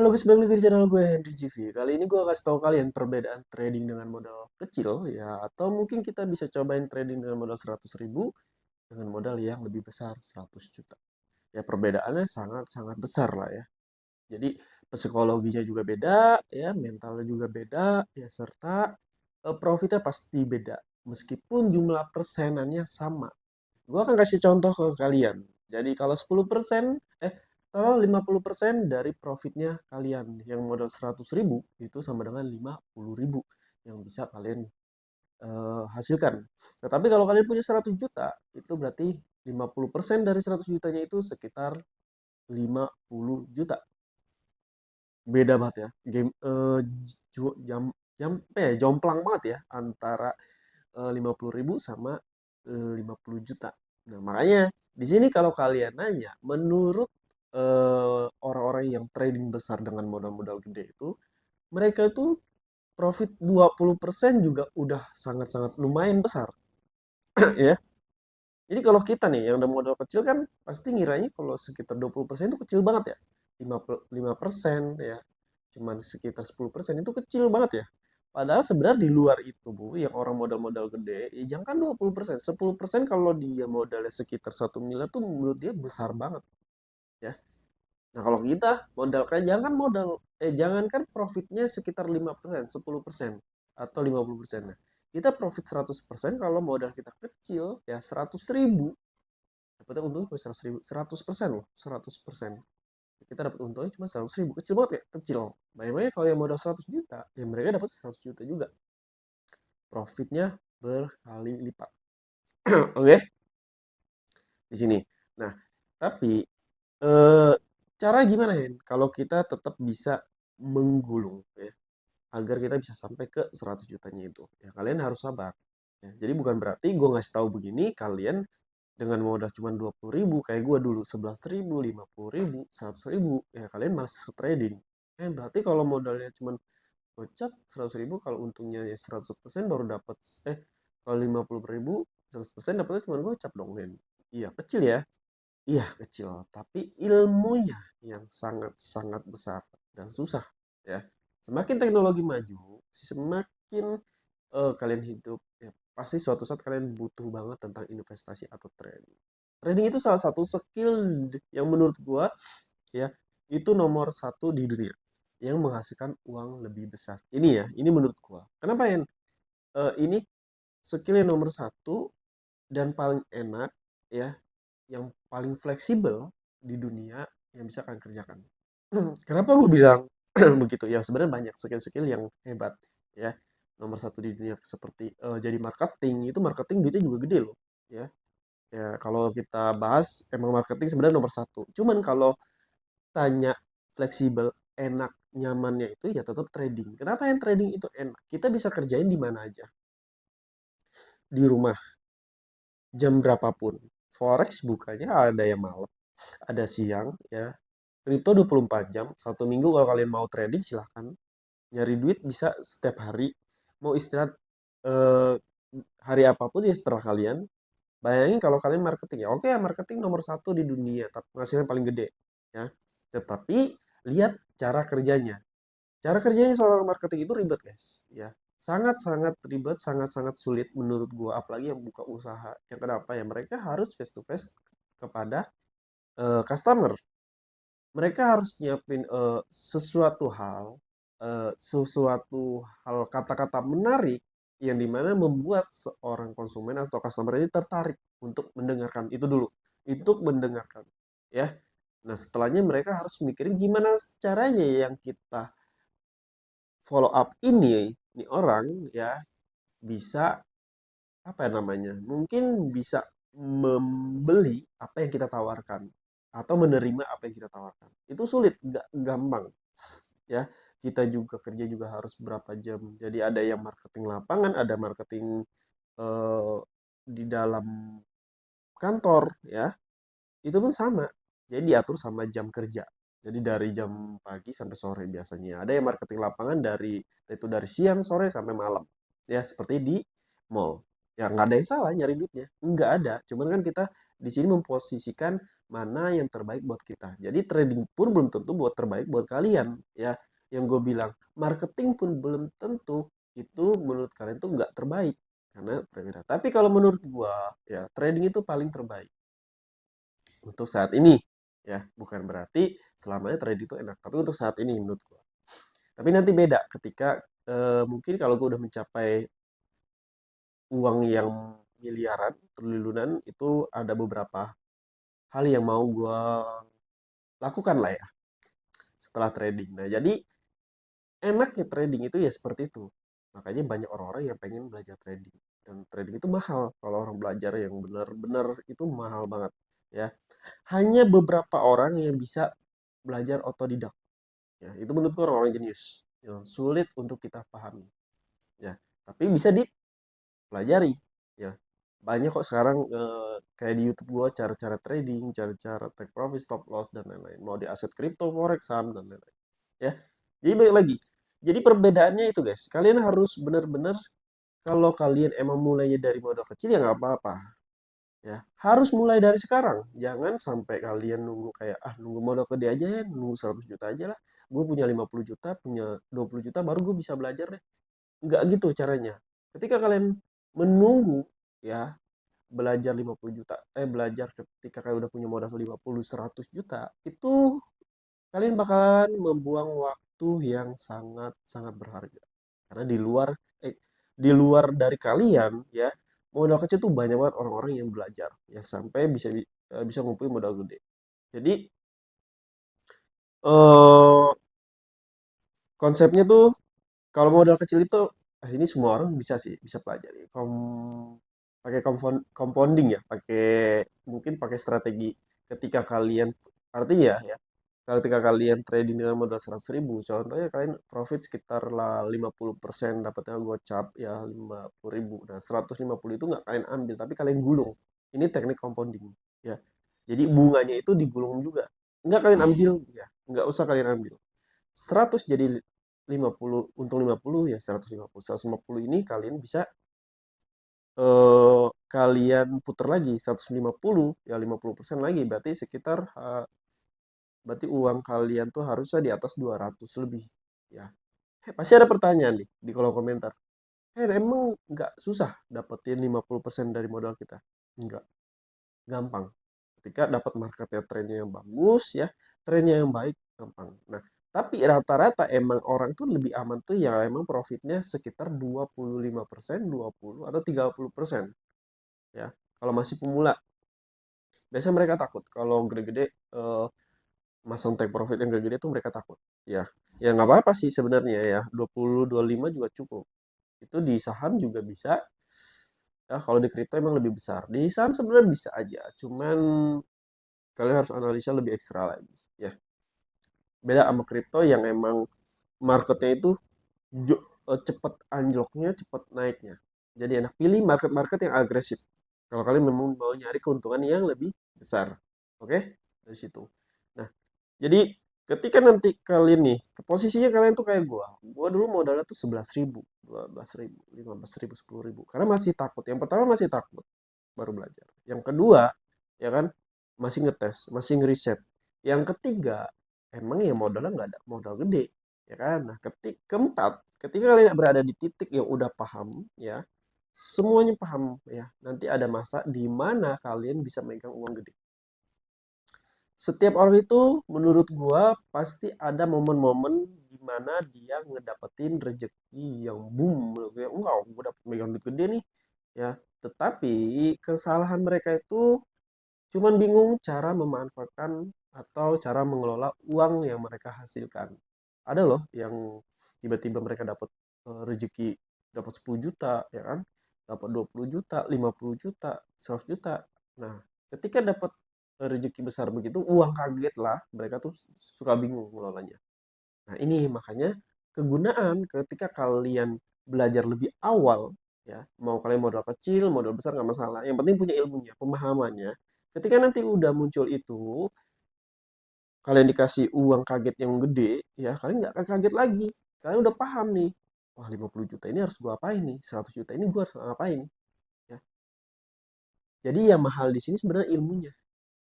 Halo guys, balik lagi di channel gue Henry GV. Kali ini gue kasih tahu kalian perbedaan trading dengan modal kecil ya, atau mungkin kita bisa cobain trading dengan modal 100.000 dengan modal yang lebih besar 100 juta. Ya perbedaannya sangat-sangat besar lah ya. Jadi psikologinya juga beda, ya mentalnya juga beda, ya serta profitnya pasti beda. Meskipun jumlah persenannya sama. Gue akan kasih contoh ke kalian. Jadi kalau 10%, kalau 50% dari profitnya kalian yang modal 100.000 itu sama dengan 50.000 yang bisa kalian hasilkan. Tetapi kalau kalian punya 100 juta, itu berarti 50% dari 100 jutanya itu sekitar 50 juta. Beda banget ya. Jam jam jomplang banget ya antara 50.000 sama 50 juta. Nah, makanya di sini kalau kalian nanya, menurut orang-orang yang trading besar dengan modal-modal gede itu, mereka itu profit 20% juga udah sangat-sangat lumayan besar, ya. Jadi kalau kita nih yang udah modal kecil kan pasti ngiranya kalau sekitar 20% itu kecil banget ya. 5% ya. Cuman sekitar 10% itu kecil banget ya. Padahal sebenarnya di luar itu, Bu, yang orang modal-modal gede, ya jangan 20%, 10% kalau dia modalnya sekitar 1 miliar tuh menurut dia besar banget, ya. Nah, kalau kita modal kan jangankan profitnya sekitar 5%, 10% atau 50%. Nah, kita profit 100% kalau modal kita kecil ya 100.000. Dapatnya untungnya cuma 100.000, 100% loh, 100%. Kita dapat untungnya cuma 100.000, kecil banget ya, kecil. Bayangin kalau yang modal 100 juta, ya mereka dapat 100 juta juga. Profitnya berkali lipat. Oke, di sini. Nah, tapi eh, cara gimana ya kalau kita tetap bisa menggulung ya, agar kita bisa sampai ke 100 jutanya itu. Ya kalian harus sabar. Ya, jadi bukan berarti gue ngasih tahu begini, kalian dengan modal cuma 20.000 kayak gue dulu 11.000, 50.000, 100.000, ya kalian malas trading. Berarti kalau modalnya cuma gocap 100.000, kalau untungnya ya 100% baru dapat, kalau 50.000 100% dapatnya cuma gocap dong, men. Iya kecil ya, iya kecil, tapi ilmunya yang sangat-sangat besar dan susah ya. Semakin teknologi maju, semakin kalian hidup ya, pasti suatu saat kalian butuh banget tentang investasi atau trading. Trading itu salah satu skill yang menurut gua ya itu nomor satu di dunia yang menghasilkan uang lebih besar. Ini ya, ini menurut gua. Kenapa ya? Ini skill yang nomor satu dan paling enak ya, yang paling fleksibel di dunia yang bisa kalian kerjakan. Kenapa gue bilang begitu? Ya sebenarnya banyak skill-skill yang hebat ya. Nomor satu di dunia seperti jadi marketing, itu marketing duitnya juga gede loh ya. Ya kalau kita bahas emang marketing sebenarnya nomor satu. Cuman kalau tanya fleksibel, enak, nyamannya itu ya tetap trading. Kenapa yang trading itu enak? Kita bisa kerjain di mana aja. Di rumah, jam berapapun. Forex bukanya ada yang malam, ada siang ya. Kripto 24 jam, satu minggu kalau kalian mau trading silahkan. Nyari duit bisa setiap hari. Mau istirahat eh, hari apapun ya setelah kalian. Bayangin kalau kalian marketing ya. Oke ya, marketing nomor satu di dunia, tapi penghasilan paling gede ya. Tetapi lihat cara kerjanya. Cara kerjanya seorang marketing itu ribet, guys. Ya, sangat-sangat ribet, sangat-sangat sulit menurut gua. Apalagi yang buka usaha. Yang kenapa ya? Mereka harus face to face kepada customer. Mereka harus nyiapin sesuatu hal kata-kata menarik yang dimana membuat seorang konsumen atau customer ini tertarik untuk mendengarkan itu dulu, untuk mendengarkan, ya. Nah setelahnya mereka harus mikirin gimana caranya yang kita follow up ini orang ya bisa apa ya namanya, mungkin bisa membeli apa yang kita tawarkan atau menerima apa yang kita tawarkan. Itu sulit, nggak gampang ya. Kita juga kerja juga harus berapa jam. Jadi ada yang marketing lapangan, ada marketing eh, di dalam kantor ya. Itu pun sama. Jadi diatur sama jam kerja. Jadi dari jam pagi sampai sore biasanya. Ada yang marketing lapangan dari siang, sore sampai malam. Ya seperti di mall. Ya nggak ada yang salah nyari duitnya. Nggak ada. Cuman kan kita di sini memposisikan mana yang terbaik buat kita. Jadi trading pun belum tentu buat terbaik buat kalian ya. Yang gue bilang, marketing pun belum tentu itu menurut kalian tuh nggak terbaik karena berbeda. Tapi kalau menurut gue ya trading itu paling terbaik untuk saat ini ya. Bukan berarti selamanya trading itu enak, tapi untuk saat ini menurut gue. Tapi nanti beda ketika mungkin kalau gue udah mencapai uang yang miliaran, triliunan, itu ada beberapa hal yang mau gue lakukan lah ya setelah trading. Nah, jadi enaknya trading itu ya seperti itu. Makanya banyak orang-orang yang pengen belajar trading. Dan trading itu mahal. Kalau orang belajar yang benar-benar itu mahal banget. Ya, hanya beberapa orang yang bisa belajar otodidak. Ya, itu menurutku orang-orang jenius yang sulit untuk kita pahami. Ya, tapi bisa dipelajari. Ya, banyak kok sekarang kayak di YouTube gua cara-cara trading, cara-cara take profit, stop loss dan lain-lain. Mau di aset kripto, forex, saham dan lain-lain. Ya. Jadi balik lagi. Jadi perbedaannya itu guys, kalian harus benar-benar kalau kalian emang mulainya dari modal kecil ya nggak apa-apa. Ya, harus mulai dari sekarang. Jangan sampai kalian nunggu kayak nunggu modal gede aja ya, nunggu 100 juta aja lah. Gue punya 50 juta, punya 20 juta baru gue bisa belajar deh. Nggak gitu caranya. Ketika kalian menunggu ya belajar 50 juta, belajar ketika kalian udah punya modal 50 100 juta, itu kalian bakalan membuang waktu yang sangat-sangat berharga. Karena di luar dari kalian ya, modal kecil tuh banyak banget orang-orang yang belajar ya sampai bisa ngumpulin modal gede. Jadi eh konsepnya tuh kalau modal kecil itu ini semua orang bisa sih, bisa pelajari. Pakai compounding ya, mungkin pakai strategi ketika kalian artinya ya, ketika kalian trading dengan modal 100.000, contohnya kalian profit sekitar lah 50%, dapatnya gocap ya 50.000. Nah, 150 itu nggak kalian ambil, tapi kalian gulung. Ini teknik compounding ya. Jadi bunganya itu digulung juga. Nggak kalian ambil ya, nggak usah kalian ambil. 100 jadi 50, untung 50 ya 150. 150 ini kalian bisa kalian putar lagi 150 ya 50% lagi berarti sekitar berarti uang kalian tuh harusnya di atas 200 lebih ya. Pasti ada pertanyaan nih di kolom komentar. Emang nggak susah dapetin 50% dari modal kita? Enggak, gampang. Ketika dapat marketnya trennya yang bagus ya, trennya yang baik, gampang. Nah, tapi rata-rata emang orang tuh lebih aman tuh ya emang profitnya sekitar 25%, 20 atau 30% ya. Kalau masih pemula, biasanya mereka takut kalau gede-gede masang take profit yang gede-gede tuh mereka takut. Ya, ya nggak apa-apa sih sebenarnya ya. 20, 25 juga cukup. Itu di saham juga bisa. Ya, kalau di kripto emang lebih besar. Di saham sebenarnya bisa aja. Cuman kalian harus analisa lebih ekstra lagi. Ya, beda sama kripto yang emang marketnya itu cepet anjloknya, cepet naiknya. Jadi enak pilih market-market yang agresif. Kalau kalian memang mau nyari keuntungan yang lebih besar. Oke? Dari situ. Nah, jadi ketika nanti kalian nih, ke posisinya kalian tuh kayak gua. Gua dulu modalnya tuh 11.000, 12.000, 15.000, 10.000. Karena masih takut. Yang pertama masih takut, baru belajar. Yang kedua, ya kan, masih ngetes, masih ngeriset. Yang ketiga, emang ya modalnya nggak ada modal gede, ya kan. Nah, keempat, ketika kalian berada di titik yang udah paham, ya, semuanya paham, ya. Nanti ada masa di mana kalian bisa megang uang gede. Setiap orang itu menurut gua pasti ada momen-momen di mana dia ngedapetin rezeki yang boom, kayak wow, gua dapet megang duit gede nih, ya. Tetapi kesalahan mereka itu cuman bingung cara memanfaatkan atau cara mengelola uang yang mereka hasilkan. Ada loh yang tiba-tiba mereka dapat rezeki dapat 10 juta, ya kan? Dapat 20 juta, 50 juta, 100 juta. Nah, ketika dapat rezeki besar begitu, uang kaget lah, mereka tuh suka bingung mengelolanya. Nah, ini makanya kegunaan ketika kalian belajar lebih awal, ya, mau kalian modal kecil, modal besar nggak masalah. Yang penting punya ilmunya, pemahamannya. Ketika nanti udah muncul itu, kalian dikasih uang kaget yang gede, ya kalian nggak akan kaget lagi. Kalian udah paham nih, wah 50 juta ini harus gua apain nih, 100 juta ini gua harus ngapain. Ya. Jadi yang mahal di sini sebenarnya ilmunya.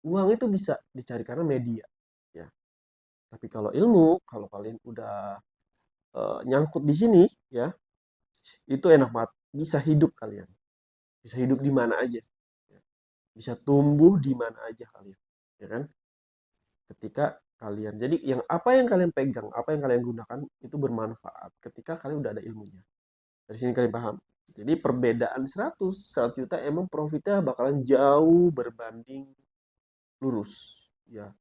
Uang itu bisa dicari karena media, ya. Tapi kalau ilmu, kalau kalian udah nyangkut di sini, ya, itu enak banget. Bisa hidup kalian, bisa hidup di mana aja, ya. Bisa tumbuh di mana aja kalian, ya kan? Ketika kalian, jadi yang kalian pegang, apa yang kalian gunakan itu bermanfaat ketika kalian udah ada ilmunya. Dari sini kalian paham. Jadi perbedaan 100 juta emang profitnya bakalan jauh berbanding lurus, ya.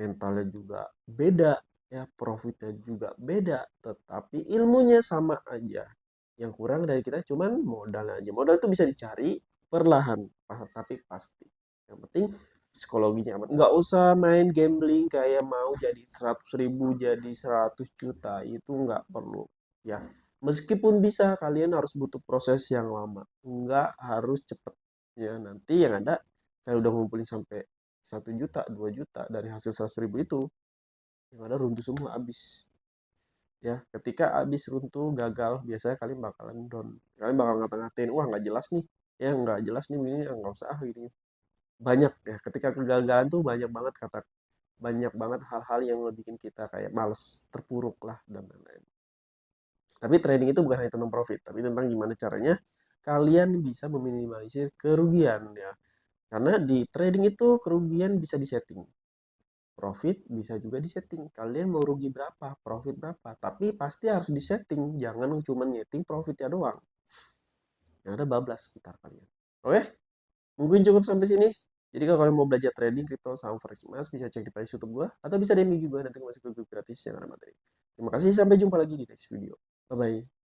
Mentalnya juga beda, ya, profitnya juga beda, tetapi ilmunya sama aja. Yang kurang dari kita cuman modal aja. Modal itu bisa dicari perlahan, tapi pasti. Yang penting psikologinya aman. Nggak usah main gambling kayak mau jadi 100 ribu jadi 100 juta. Itu nggak perlu. Ya, meskipun bisa, kalian harus butuh proses yang lama. Nggak harus cepet. Ya, nanti yang ada, kalian udah ngumpulin sampai 1 juta, 2 juta dari hasil 100 ribu itu. Yang ada runtuh semua, habis. Ya, ketika habis runtuh, gagal, biasanya kalian bakalan down. Kalian bakal ngata-ngatain, wah nggak jelas nih, ya nggak jelas nih begini, ya nggak usah gini. Banyak ya, ketika kegagalan tuh banyak banget banyak banget hal-hal yang bikin kita kayak males, terpuruk lah, dan lain-lain. Tapi trading itu bukan hanya tentang profit, tapi tentang gimana caranya kalian bisa meminimalisir kerugian, ya. Karena di trading itu kerugian bisa disetting. Profit bisa juga disetting. Kalian mau rugi berapa, profit berapa. Tapi pasti harus disetting. Jangan cuma nyeting profitnya doang. Yang ada bablas ntar kalian. Oke? Mungkin cukup sampai sini. Jadi kalau kalian mau belajar trading, crypto, saham, forex, emas, bisa cek di playlist YouTube gua. Atau bisa DM IG gua, nanti gua masuk ke grup gratis yang ada materi. Terima kasih, sampai jumpa lagi di next video. Bye-bye.